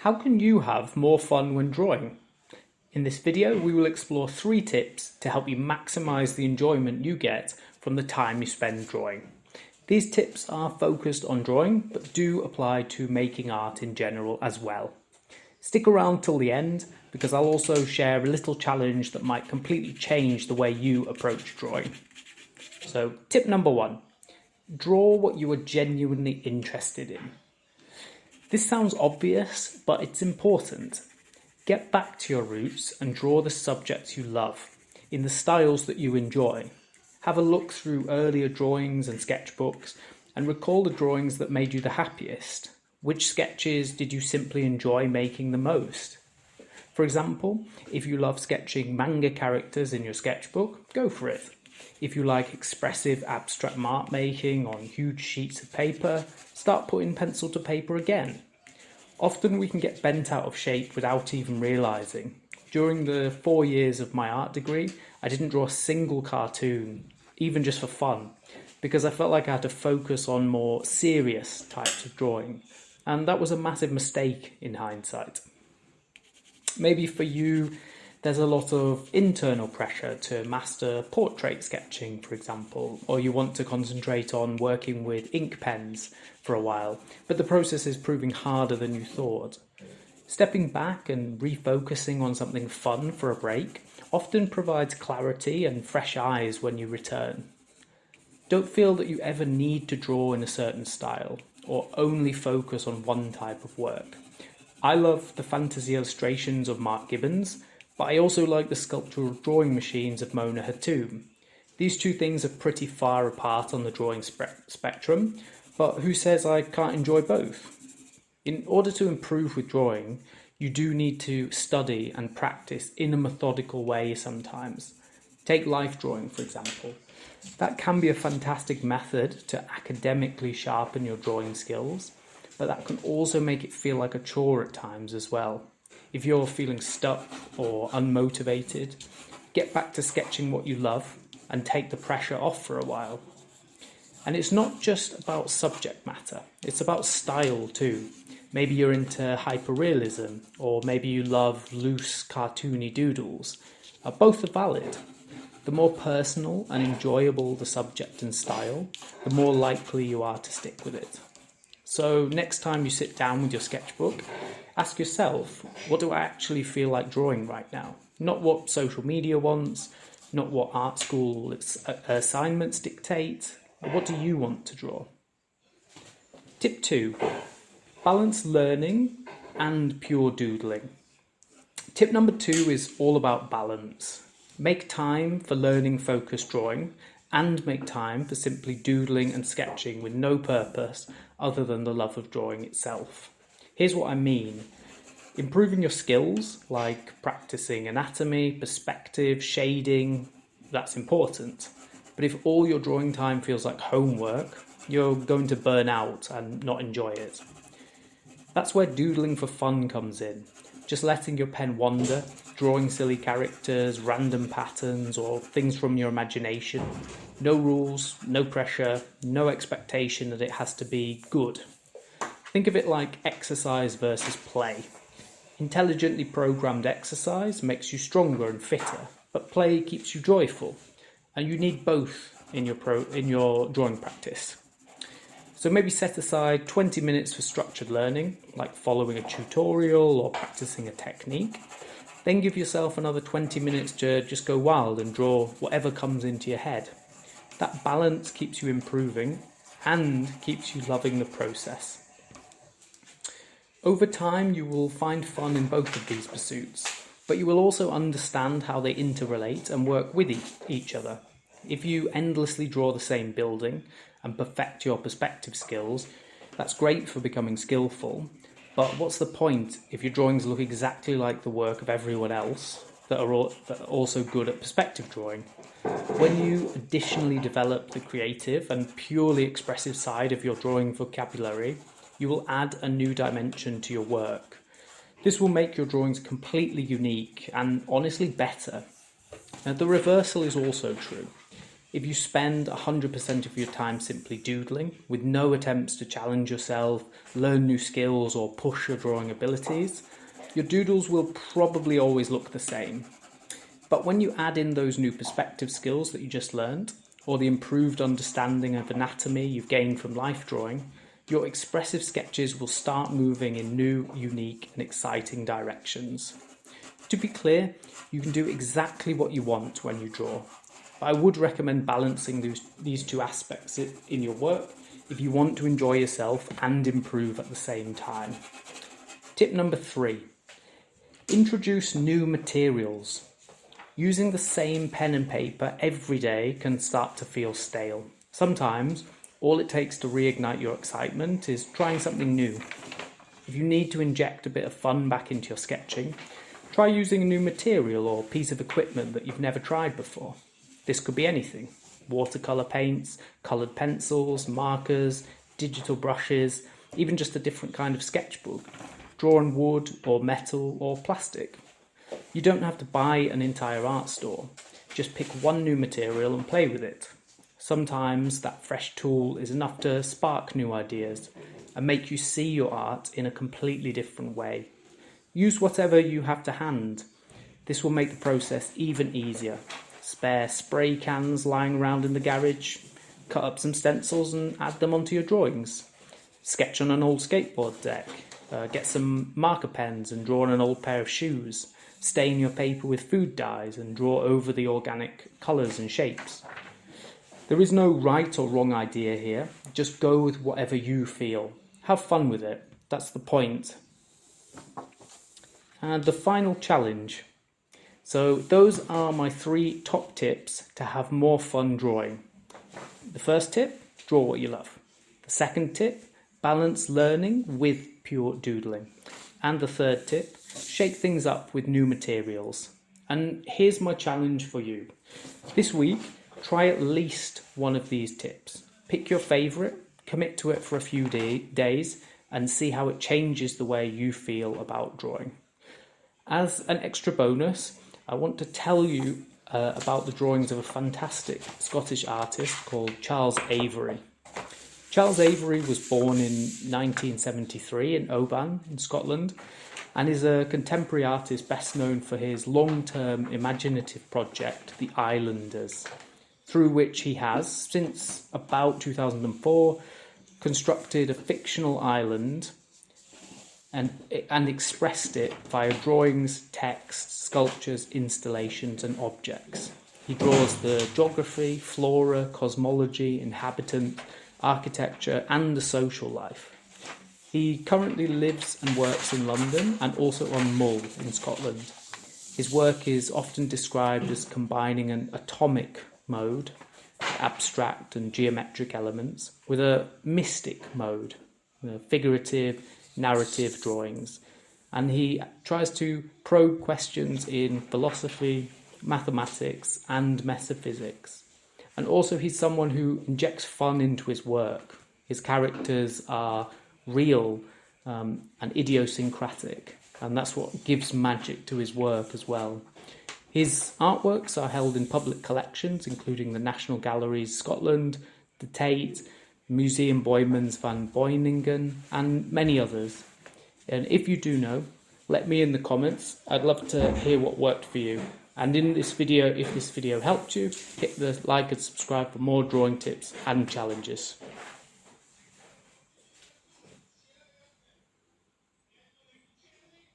How can you have more fun when drawing? In this video, we will explore 3 tips to help you maximize the enjoyment you get from the time you spend drawing. These tips are focused on drawing, but do apply to making art in general as well. Stick around till the end, because I'll also share a little challenge that might completely change the way you approach drawing. So, tip number 1, draw what you are genuinely interested in. This sounds obvious, but it's important. Get back to your roots and draw the subjects you love, in the styles that you enjoy. Have a look through earlier drawings and sketchbooks and recall the drawings that made you the happiest. Which sketches did you simply enjoy making the most? For example, if you love sketching manga characters in your sketchbook, go for it. If you like expressive abstract mark making on huge sheets of paper, start putting pencil to paper again. Often we can get bent out of shape without even realising. During the 4 years of my art degree, I didn't draw a single cartoon, even just for fun, because I felt like I had to focus on more serious types of drawing, and that was a massive mistake in hindsight. Maybe for you, there's a lot of internal pressure to master portrait sketching, for example, or you want to concentrate on working with ink pens for a while, but the process is proving harder than you thought. Stepping back and refocusing on something fun for a break often provides clarity and fresh eyes when you return. Don't feel that you ever need to draw in a certain style or only focus on one type of work. I love the fantasy illustrations of Mark Gibbons, but I also like the sculptural drawing machines of Mona Hatoum. These two things are pretty far apart on the drawing spectrum, but who says I can't enjoy both? In order to improve with drawing, you do need to study and practice in a methodical way sometimes. Take life drawing, for example. That can be a fantastic method to academically sharpen your drawing skills, but that can also make it feel like a chore at times as well. If you're feeling stuck or unmotivated, get back to sketching what you love and take the pressure off for a while. And it's not just about subject matter, it's about style too. Maybe you're into hyperrealism, or maybe you love loose, cartoony doodles. Both are valid. The more personal and enjoyable the subject and style, the more likely you are to stick with it. So next time you sit down with your sketchbook, ask yourself, what do I actually feel like drawing right now? Not what social media wants, not what art school assignments dictate. What do you want to draw? Tip 2, balance learning and pure doodling. Tip number 2 is all about balance. Make time for learning focused drawing and make time for simply doodling and sketching with no purpose other than the love of drawing itself. Here's what I mean. Improving your skills, like practicing anatomy, perspective, shading, that's important. But if all your drawing time feels like homework, you're going to burn out and not enjoy it. That's where doodling for fun comes in. Just letting your pen wander, drawing silly characters, random patterns, or things from your imagination. No rules, no pressure, no expectation that it has to be good. Think of it like exercise versus play. Intelligently programmed exercise makes you stronger and fitter, but play keeps you joyful. And you need both in your drawing practice. So maybe set aside 20 minutes for structured learning, like following a tutorial or practicing a technique. Then give yourself another 20 minutes to just go wild and draw whatever comes into your head. That balance keeps you improving and keeps you loving the process. Over time, you will find fun in both of these pursuits, but you will also understand how they interrelate and work with each other. If you endlessly draw the same building and perfect your perspective skills, that's great for becoming skillful, but what's the point if your drawings look exactly like the work of everyone else that are also good at perspective drawing? When you additionally develop the creative and purely expressive side of your drawing vocabulary, you will add a new dimension to your work. This will make your drawings completely unique and honestly better. Now, the reversal is also true. If you spend 100% of your time simply doodling, with no attempts to challenge yourself, learn new skills or push your drawing abilities, your doodles will probably always look the same. But when you add in those new perspective skills that you just learned, or the improved understanding of anatomy you've gained from life drawing, your expressive sketches will start moving in new, unique and exciting directions. To be clear, you can do exactly what you want when you draw. But I would recommend balancing these two aspects in your work if you want to enjoy yourself and improve at the same time. Tip number 3. Introduce new materials. Using the same pen and paper every day can start to feel stale. Sometimes, all it takes to reignite your excitement is trying something new. If you need to inject a bit of fun back into your sketching, try using a new material or piece of equipment that you've never tried before. This could be anything: watercolour paints, coloured pencils, markers, digital brushes, even just a different kind of sketchbook, drawn wood or metal or plastic. You don't have to buy an entire art store, just pick one new material and play with it. Sometimes that fresh tool is enough to spark new ideas and make you see your art in a completely different way. Use whatever you have to hand. This will make the process even easier. Spare spray cans lying around in the garage, cut up some stencils and add them onto your drawings. Sketch on an old skateboard deck, get some marker pens and draw on an old pair of shoes. Stain your paper with food dyes and draw over the organic colours and shapes. There is no right or wrong idea here, just go with whatever you feel. Have fun with it, that's the point. And the final challenge. So those are my 3 top tips to have more fun drawing. The first tip, draw what you love. The second tip, balance learning with pure doodling. And the third tip, shake things up with new materials. And here's my challenge for you. This week, try at least one of these tips. Pick your favourite, commit to it for a few days, and see how it changes the way you feel about drawing. As an extra bonus, I want to tell you about the drawings of a fantastic Scottish artist called Charles Avery. Charles Avery was born in 1973 in Oban in Scotland and is a contemporary artist best known for his long-term imaginative project, The Islanders, through which he has, since about 2004, constructed a fictional island and expressed it via drawings, text, sculptures, installations and objects. He draws the geography, flora, cosmology, inhabitant, architecture and the social life. He currently lives and works in London and also on Mull in Scotland. His work is often described as combining an atomic mode, abstract and geometric elements, with a mystic mode, figurative, narrative drawings, and he tries to probe questions in philosophy, mathematics and metaphysics. And also he's someone who injects fun into his work. His characters are real and idiosyncratic, and that's what gives magic to his work as well. His artworks are held in public collections, including the National Galleries Scotland, the Tate, Museum Boijmans van Beuningen and many others. And if you do know, let me in the comments. I'd love to hear what worked for you. And in this video, if this video helped you, hit the like and subscribe for more drawing tips and challenges.